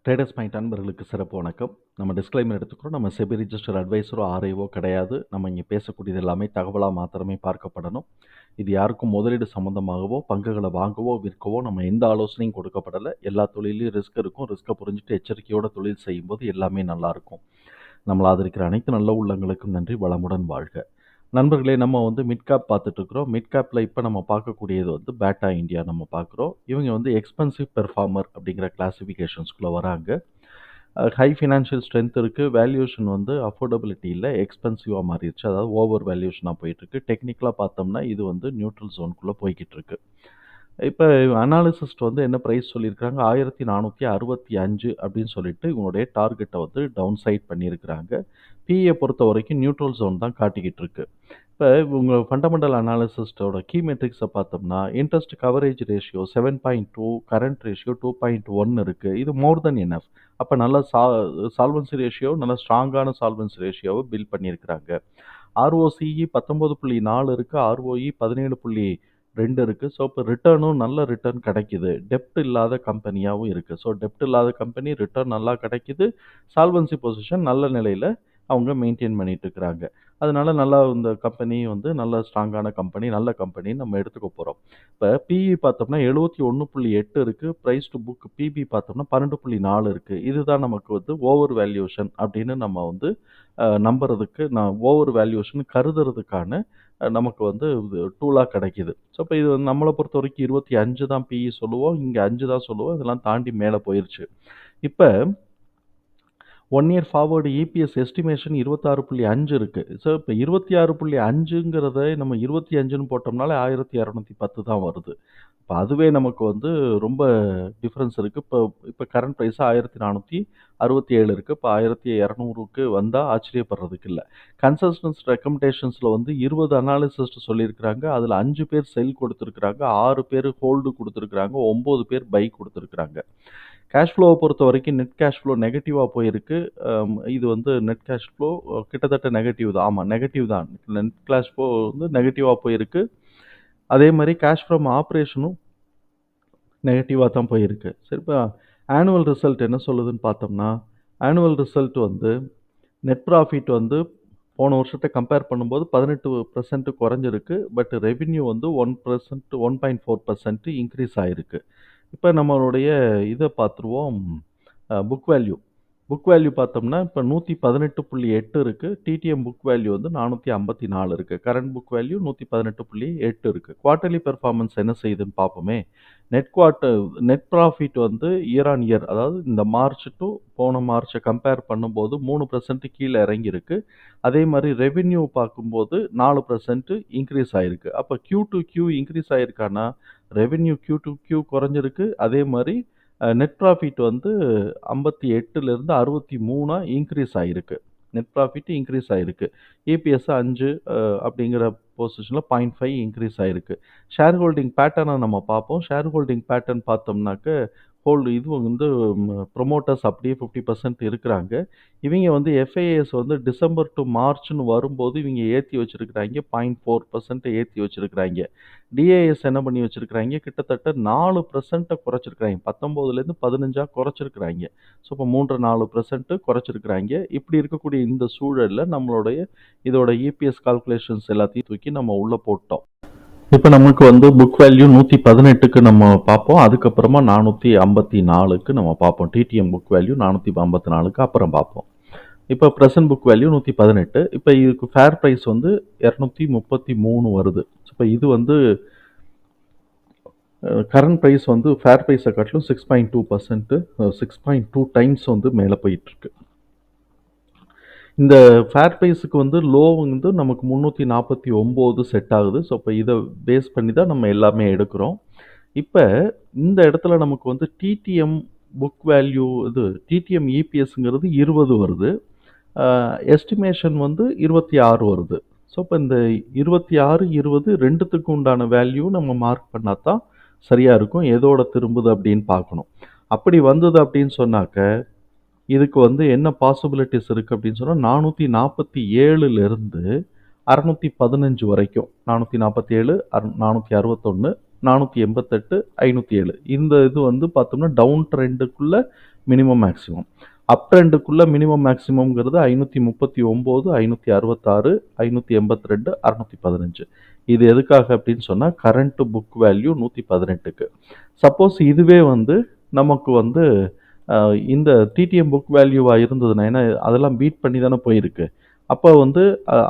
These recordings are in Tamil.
ட்ரேடர்ஸ் மைண்ட் நண்பர்களுக்கு சிறப்பு வணக்கம். நம்ம டிஸ்க்ளைமர் எடுத்துக்கிறோம். நம்ம செபி ரிஜிஸ்டர் அட்வைசரோ ஆர்ஐஓ கிடையாது. நம்ம இங்கே பேசக்கூடியது எல்லாமே தகவலாக மாத்திரமே பார்க்கப்படணும். இது யாருக்கும் முதலீடு சம்மந்தமாகவோ பங்குகளை வாங்கவோ விற்கவோ நம்ம எந்த ஆலோசனையும் கொடுக்கப்படலை. எல்லா தொழிலையும் ரிஸ்க் இருக்கும். ரிஸ்க்கை புரிஞ்சுட்டு எச்சரிக்கையோட தொழில் செய்யும்போது எல்லாமே நல்லாயிருக்கும். நம்மளை ஆதரிக்கிற அனைத்து நல்ல உள்ளங்களுக்கும் நன்றி. வளமுடன் வாழ்க. நண்பர்களே, நம்ம மிட் கேப் பார்த்துட்ருக்குறோம். மிட் கேப்பில் இப்போ நம்ம பார்க்கக்கூடியது பேட்டா இந்தியா நம்ம பார்க்குறோம். இவங்க எக்ஸ்பென்சிவ் பெர்ஃபார்மர் அப்படிங்கிற கிளாஸிஃபிகேஷன்ஸ்குள்ளே வராங்க. ஹை ஃபினான்ஷியல் ஸ்ட்ரென்த் இருக்குது. வேல்யூஷன் அஃபோர்டபிலிட்டி இல்லை, எக்ஸ்பென்சிவாக மாறிடுச்சு. அதாவது ஓவர் வேல்யூஷனாக போயிட்டுருக்கு. டெக்னிக்கலாக பார்த்தோம்னா இது நியூட்ரல் ஜோனுக்குள்ளே போய்கிட்டு இருக்கு. இப்போ அனாலிசிஸ்ட் என்ன ப்ரைஸ் சொல்லியிருக்கிறாங்க, 1465 அப்படின்னு சொல்லிட்டு இவங்களுடைய டார்கெட்டை டவுன் சைட் பண்ணியிருக்கிறாங்க. பிஏ பொறுத்த வரைக்கும் நியூட்ரல் ஜோன் தான் காட்டிக்கிட்டு இருக்கு. இப்போ உங்கள் ஃபண்டமெண்டல் அனாலிசிஸ்டோட கீ மெட்ரிக்ஸை பார்த்தோம்னா, interest coverage ratio 7.2, current ratio 2.1 இருக்குது. இது மோர் தென் எனஃப். அப்போ நல்ல சால்வன்சி ரேஷியோ, நல்ல ஸ்ட்ராங்கான சால்வன்சி ரேஷியோவை பில்ட் பண்ணியிருக்கிறாங்க. ஆர்ஓசிஇ 19.4 இருக்குது, ஆர்ஓஇ 17.2 இருக்குது. ஸோ இப்போ ரிட்டர்னும் நல்ல ரிட்டர்ன் கிடைக்குது. டெப்ட் இல்லாத கம்பெனியாகவும் இருக்குது. ஸோ டெப்ட் இல்லாத கம்பெனி, ரிட்டர்ன் நல்லா கிடைக்குது. சால்வன்சி பொசிஷன் நல்ல நிலையில் அவங்க மெயின்டைன் பண்ணிட்டு இருக்கிறாங்க. அதனால நல்லா இந்த கம்பெனி நல்ல ஸ்ட்ராங்கான கம்பெனி, நல்ல கம்பெனின்னு நம்ம எடுத்துக்க போகிறோம். இப்போ பிஇ பார்த்தோம்னா 71.8 இருக்குது. ப்ரைஸ் டு புக் பிபி பார்த்தோம்னா 12.4 இருக்குது. இதுதான் நமக்கு ஓவர் வேல்யூஷன் அப்படின்னு நம்ம நம்புறதுக்கு, ஓவர் வேல்யூஷன் கருதுறதுக்கான நமக்கு டூலாக கிடைக்கிது. ஸோ இப்போ இது நம்மளை பொறுத்த வரைக்கும் 25 தான் பிஇ சொல்லுவோம், இங்கே 5 தான் சொல்லுவோம். இதெல்லாம் தாண்டி மேலே போயிருச்சு. இப்போ 1 இயர் ஃபார்வர்டு இபிஎஸ் எஸ்டிமேஷன் 26.5 இருக்குது. ஸோ இப்போ 26.5ங்கிறத நம்ம 25ன்னு போட்டோம்னாலே 1210 தான் வருது. இப்போ அதுவே நமக்கு ரொம்ப டிஃப்ரென்ஸ் இருக்குது. இப்போ கரண்ட் ப்ரைஸ் 1467 இருக்குது. இப்போ 1200க்கு வந்தால் ஆச்சரியப்படுறதுக்கு இல்லை. கன்சல்டன்ஸ் ரெக்கமெண்டேஷன்ஸில் 20 அனாலிசிஸ்ட் சொல்லியிருக்கிறாங்க. அதில் 5 பேர் செல் கொடுத்துருக்குறாங்க, 6 பேர் ஹோல்டு கொடுத்துருக்குறாங்க, 9 பேர் பை கொடுத்துருக்குறாங்க. கேஷ் ஃப்ளோவை பொறுத்த வரைக்கும் நெட் கேஷ் ஃப்ளோ நெகட்டிவாக போயிருக்கு. இது நெட் கேஷ் ஃப்ளோ கிட்டத்தட்ட நெகட்டிவ் தான். ஆமாம், நெகட்டிவ் தான். நெட் கேஷ் ஃப்ளோ நெகட்டிவாக போயிருக்கு. அதே மாதிரி கேஷ் ஃப்ரம் ஆப்ரேஷனும் நெகட்டிவாக தான் போயிருக்கு. சரி, இப்போ ஆனுவல் ரிசல்ட் என்ன சொல்லுதுன்னு பார்த்தோம்னா, ஆனுவல் ரிசல்ட் நெட் ப்ராஃபிட் போன வருஷத்தை கம்பேர் பண்ணும்போது 18% குறைஞ்சிருக்கு. பட் ரெவின்யூ 1%, 1.4% இன்க்ரீஸ் ஆகிருக்கு. இப்போ நம்மளுடைய இதை பார்த்துருவோம். புக் வேல்யூ பார்த்தோம்னா இப்போ 118.8 இருக்குது. டிடிஎம் புக் வேல்யூ 454 இருக்குது. கரண்ட் புக் வேல்யூ 118.8 இருக்குது. குவார்ட்டர்லி பெர்ஃபார்மன்ஸ் என்ன செய்யுதுன்னு பார்ப்போமே. Net profit year on year, அதாவது இந்த மார்ச் டு போன மார்ச்சை கம்பேர் பண்ணும்போது 3% கீழே இறங்கியிருக்கு. அதே மாதிரி ரெவின்யூ பார்க்கும்போது 4% இன்க்ரீஸ் ஆகிருக்கு. அப்போ Q to Q இன்க்ரீஸ் ஆகிருக்கானா, ரெவின்யூ Q to Q குறைஞ்சிருக்கு. அதே மாதிரி நெட் ப்ராஃபிட் 58லேருந்து 63 இன்க்ரீஸ் ஆகிருக்கு. நெட் ப்ராஃபிட் இன்க்ரீஸ் ஆகிருக்கு. இபிஎஸ் 5 அப்படிங்கிற பொசிஷனில் 0.5 இன்க்ரீஸ் ஆகிருக்கு. ஷேர் ஹோல்டிங் பேட்டர்னை நம்ம பார்ப்போம். ஷேர் ஹோல்டிங் பேட்டர்ன் பார்த்தோம்னாக்க இது ப்ரொமோட்டர்ஸ் அப்படியே 50% இருக்கிறாங்க. இவங்க எஃப்ஐஎஸ் டிசம்பர் டு மார்ச்னு வரும்போது இவங்க ஏற்றி வச்சுருக்கிறாங்க, 0.4% ஏற்றி வச்சுருக்கிறாங்க. டிஏஎஸ் என்ன பண்ணி வச்சுருக்கிறாங்க, கிட்டத்தட்ட 4% குறைச்சிருக்கிறாங்க. 19லேருந்து 15 குறைச்சிருக்கிறாங்க. ஸோ இப்போ 3-4% குறைச்சிருக்கிறாங்க. இப்படி இருக்கக்கூடிய இந்த சூழலில் நம்மளுடைய இதோட இபிஎஸ் கால்குலேஷன்ஸ் எல்லாத்தையும் தூக்கி நம்ம உள்ளே போட்டோம். இப்போ நமக்கு புக் வேல்யூ 118க்கு நம்ம பார்ப்போம். அதுக்கப்புறமா 454க்கு நம்ம பார்ப்போம். டிடிஎம் புக் வேல்யூ 454க்கு அப்புறம் பார்ப்போம். இப்போ ப்ரெசன்ட் புக் வேல்யூ 118. இப்போ இதுக்கு ஃபேர் ப்ரைஸ் 233 வருது. இப்போ இது கரண்ட் ப்ரைஸ் ஃபேர் ப்ரைஸை காட்டிலும் 6.2%, 6.2 டைம்ஸ் மேலே போயிட்டுருக்கு. இந்த ஃபேர் ப்ரைஸுக்கு லோ நமக்கு 349 செட் ஆகுது. ஸோ இப்போ இதை பேஸ் பண்ணி தான் நம்ம எல்லாமே எடுக்கிறோம். இப்போ இந்த இடத்துல நமக்கு டிடிஎம் புக் வேல்யூ டிடிஎம் இபிஎஸ்ங்கிறது 20 வருது. எஸ்டிமேஷன் 26 வருது. ஸோ இப்போ இந்த 26, 20 ரெண்டுத்துக்கு உண்டான வேல்யூ நம்ம மார்க் பண்ணால் தான் சரியாக இருக்கும். எதோட திரும்புது அப்படின்னு பார்க்கணும். அப்படி வந்தது அப்படின்னு சொன்னாக்க இதுக்கு என்ன பாசிபிலிட்டிஸ் இருக்குது அப்படின்னு சொன்னால், 447லேருந்து 615 வரைக்கும், 447, 461, 488, 507. இந்த இது வந்து பார்த்தோம்னா டவுன் ட்ரெண்டுக்குள்ள மினிமம் மேக்ஸிமம். அப் ட்ரெண்டுக்குள்ள மினிமம் மேக்ஸிமம்ங்கிறது 539, 566, 582, 615. இது எதுக்காக அப்படின்னு சொன்னால் கரண்ட் புக் வேல்யூ 118க்கு. சப்போஸ் இதுவே வந்து நமக்கு வந்து இந்த டிடிஎம் புக் வேல்யூவாக இருந்ததுன்னா, ஏன்னா அதெல்லாம் பீட் பண்ணி தானே போயிருக்கு. அப்போ வந்து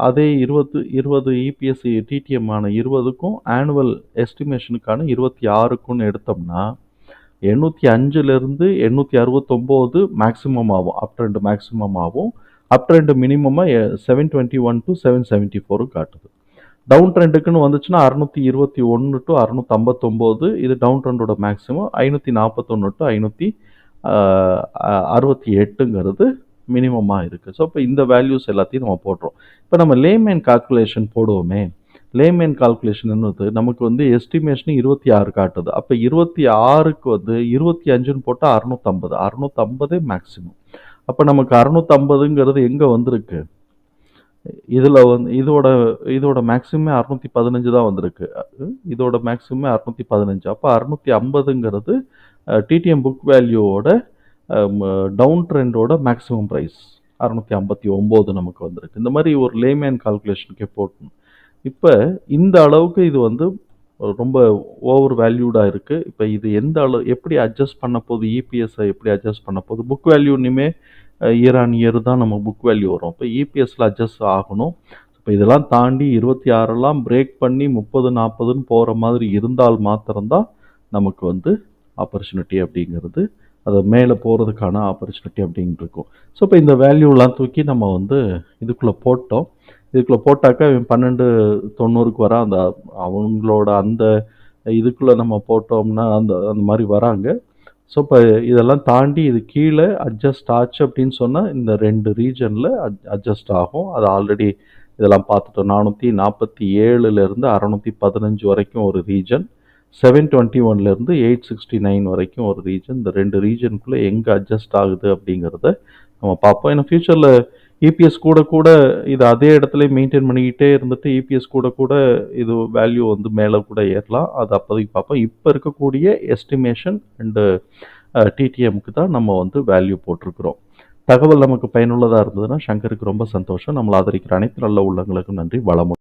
அதே 20 இபிஎஸ் டிடிஎம் ஆன 20க்கும் ஆனுவல் எஸ்டிமேஷனுக்கான 26க்குன்னு எடுத்தோம்னா 805லேருந்து 869 மேக்ஸிமம் ஆகும். அப் ட்ரெண்ட் மேக்ஸிமம் ஆகும். அப் ட்ரெண்ட் மினிமமாக 721 டு 774 காட்டுது. டவுன் ட்ரெண்டுக்குன்னு வந்துச்சுன்னா 621 டு 659, இது டவுன் ட்ரெண்டோட மேக்ஸிமம். 541 டு 568ங்கிறது மினிமமாக இருக்குது. ஸோ இப்போ இந்த வேல்யூஸ் எல்லாத்தையும் நம்ம போடுறோம். இப்போ நம்ம லேமேன் கால்குலேஷன் போடுவோமே, லேமேன் கால்குலேஷன் என்னது, நமக்கு வந்து எஸ்டிமேஷன் 26 காட்டுது. அப்போ 26க்கு வந்து 25ன்னு போட்டால் 650, 650 மேக்ஸிமம். அப்போ நமக்கு 650ங்கிறது எங்கே வந்திருக்கு, இதில் வந்து இதோட மேக்ஸிமம் 615 தான் வந்திருக்கு. இதோட மேக்ஸிமம் 615. அப்போ 650ங்கிறது டிடிஎம் புக் வேல்யூவோட டவுன் ட்ரெண்டோட மேக்ஸிமம் ப்ரைஸ் 659 நமக்கு வந்திருக்கு. இந்த மாதிரி ஒரு லேமேன் கால்குலேஷனுக்கே போட்டணும். இப்போ இந்த அளவுக்கு இது வந்து ரொம்ப ஓவர் வேல்யூடாக இருக்குது. இப்போ இது எந்த அளவு எப்படி அட்ஜஸ்ட் பண்ண போகுது, இபிஎஸ்ஸை எப்படி அட்ஜஸ்ட் பண்ண போகுது, புக் வேல்யூ இனிமேல் இயர் ஆன் இயர் தான் நம்ம புக் வேல்யூ வரும். இப்போ இபிஎஸ்ல அட்ஜஸ்ட் ஆகணும். இப்போ இதெல்லாம் தாண்டி 26 பிரேக் பண்ணி 30, 40ன்னு போகிற மாதிரி இருந்தால் மாத்திரம்தான் நமக்கு வந்து ஆப்பர்ச்சுனிட்டி அப்படிங்கிறது, அது மேலே போகிறதுக்கான ஆப்பர்ச்சுனிட்டி அப்படின்ட்டு இருக்கும். ஸோ இப்போ இந்த வேல்யூலாம் தூக்கி நம்ம வந்து இதுக்குள்ளே போட்டோம். இதுக்குள்ளே போட்டாக்கா 1290க்கு வர அந்த அவங்களோட அந்த இதுக்குள்ளே நம்ம போட்டோம்னா அந்த அந்த மாதிரி வராங்க. ஸோ இப்போ இதெல்லாம் தாண்டி இது கீழே அட்ஜஸ்ட் ஆச்சு அப்படின்னு சொன்னால் இந்த 2 ரீஜனில் அட்ஜஸ்ட் ஆகும். அது ஆல்ரெடி இதெல்லாம் பார்த்துட்டோம். 447லேருந்து 615 வரைக்கும் ஒரு ரீஜன், 721லேருந்து 869 வரைக்கும் ஒரு ரீஜன். இந்த 2 ரீஜனுக்குள்ளே எங்கே அட்ஜஸ்ட் ஆகுது அப்படிங்கிறத நம்ம பார்ப்போம். ஏன்னா ஃபியூச்சரில் இபிஎஸ் கூட கூட இது அதே இடத்துல மெயின்டைன் பண்ணிக்கிட்டே இருந்துட்டு இபிஎஸ் கூட கூட இது வேல்யூ வந்து மேலே கூட ஏறலாம். அது அப்போதைக்கு பார்ப்போம். இப்போ இருக்கக்கூடிய எஸ்டிமேஷன் அண்டு டிடிஎம்க்கு தான் நம்ம வந்து வேல்யூ போட்டிருக்கிறோம். தகவல் நமக்கு பயனுள்ளதாக இருந்ததுன்னா சங்கருக்கு ரொம்ப சந்தோஷம். நம்மளை ஆதரிக்கிற அனைத்து நல்ல உள்ளங்களுக்கும் நன்றி. வளமுடன்.